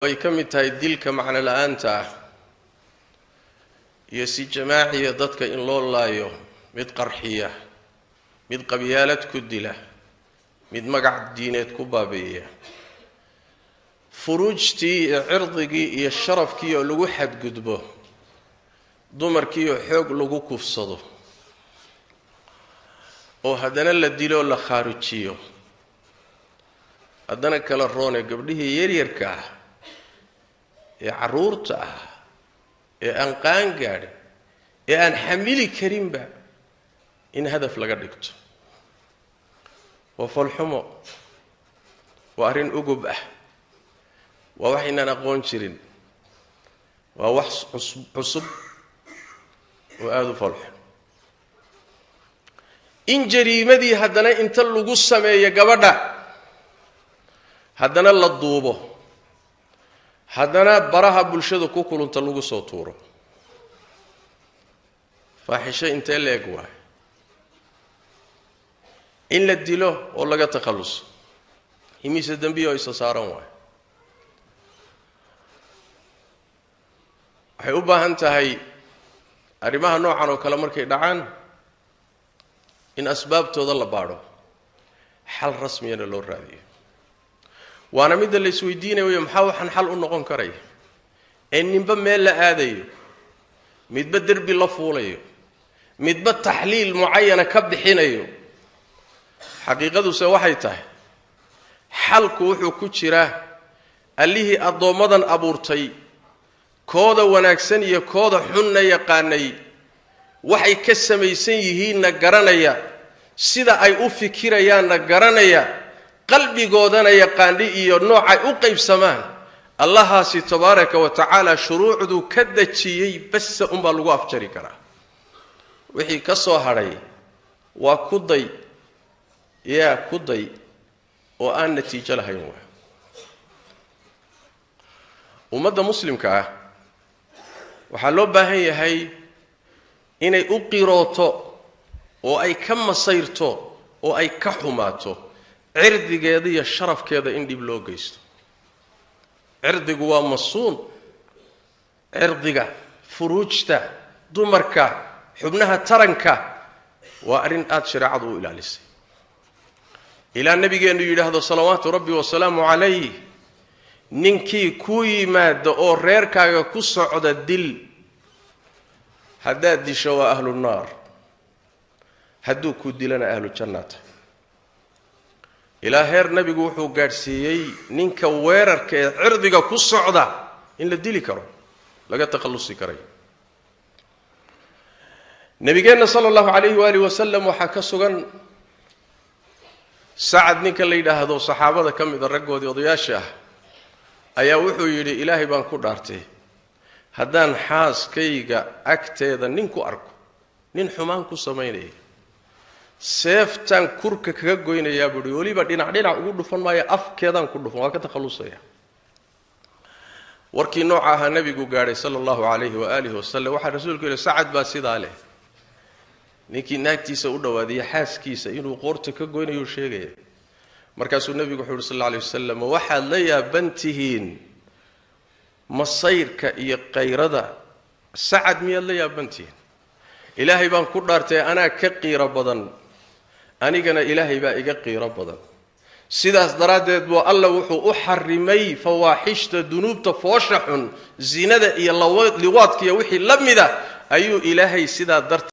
way ka mid tahay dilka macna la'aanta ah iyo si jamaaciya dadka in loo laayo mid qarxiya mid qabyaalad ku dila mid magac diineed ku baabi'iya furuujtii cirdigii iyo sharafkii oo lagu xadgudbo dumarkii oo xoog lagu kufsado oo haddana la dilo la khaarijiyo haddana kala roone gabdhihii yaryarka ah ee caruurta ah ee aan qaan gaadhin ee aan xamili karinba in hadaf laga dhigto waa falxumo waa arrin ugub ah waa wax inaan aqoon jirin waa wax cusub oo aad u falxun in jariimadii haddana inta lagu sameeyo gabadha haddana la duubo haddana baraha bulshada ku kulunta lagu soo tuuro faaxisho intee leeg waay in la dilo oo laga takhaluso imise dambiyo isa saaran waay waxay u baahan tahay arrimaha noocan oo kale markay dhacaan in asbaabtooda la baadho xal rasmiyana loo raadiyo waana midda la isweydiinayo maxaa waxaan xal u noqon karaya ee ninba meel la aadayo midba derbi la fuulayo midba taxliil mucayana ka bixinayo xaqiiqaduse waxay tahay xalku wuxuu ku jiraa allihii addoommadan abuurtay kooda wanaagsan iyo kooda xunna yaqaanay waxay ka samaysan yihiinna garanaya sida ay u fikirayaanna garanaya qalbigoodana yaqaani iyo noocay u qaybsamaan allahaasi tabaaraka wa tacaala shuruucdu ka dajiyay bas unbaa lagu afjari karaa wixii ka soo hadhay waa kuday oo aan natiijo lahayn waa ummadda muslimka ah waxaa loo baahan yahay inay u qirooto oo ay ka masayrto oo ay ka xumaato cirdigeeda iyo sharafkeeda in dhib loo geysto cirdigu waa masuun cirdiga furuujta dumarka xubnaha taranka waa arrin aad shareecadu u ilaalisay ilaa nabigeennu yidhaahdo salawaatu rabbi wasalaamu calayh ninkii ku yimaada oo reerkaaga ku socda dil haddaad disho waa ahlu naar hadduu ku dilana ahlu jannata ilaa heer nabigu wuxuu gaadhsiiyey ninka weerarka ee cirdiga ku socda in la dili karo laga takhallusi karay nabigeenna sala allahu calayhi waalihi wasalam waxaa ka sugan sacad ninka la yidhaahdo saxaabada ka mida raggoodii odayaasha ah ayaa wuxuu yidhi ilaahay baan ku dhaartay haddaan xaaskayga agteeda nin ku arko nin xumaan ku samaynaya seeftaan kurka kaga goynayaa buuhi weliba dhinac ugu dhufan maayo afkeedaan ku dhufan waa ka takhallusaya warkii nooca ahaa nabigu gaadhay sala allahu calayhi waaalihi wasalam waxaa rasuulku yidhi sacad baa sidaa leh ninkii naagtiisa u dhawaadiya xaaskiisa inuu qoorta ka goynayo sheegaya markaasuu nabigu wuxuu yidhi sal alla alayh wasalam waxaad la yaaban tihiin masayrka iyo qayrada sacad miyaad la yaaban tihiin ilaahay baan ku dhaartay anaa ka qiiro badan anigana ilaahay baa iga qiiro badan sidaas daraaddeed buu alla wuxuu u xarimay fawaaxishta dunuubta foosha xun zinada iyo liwaadka iyo wixii la mida ayuu ilaahay sidaa darteed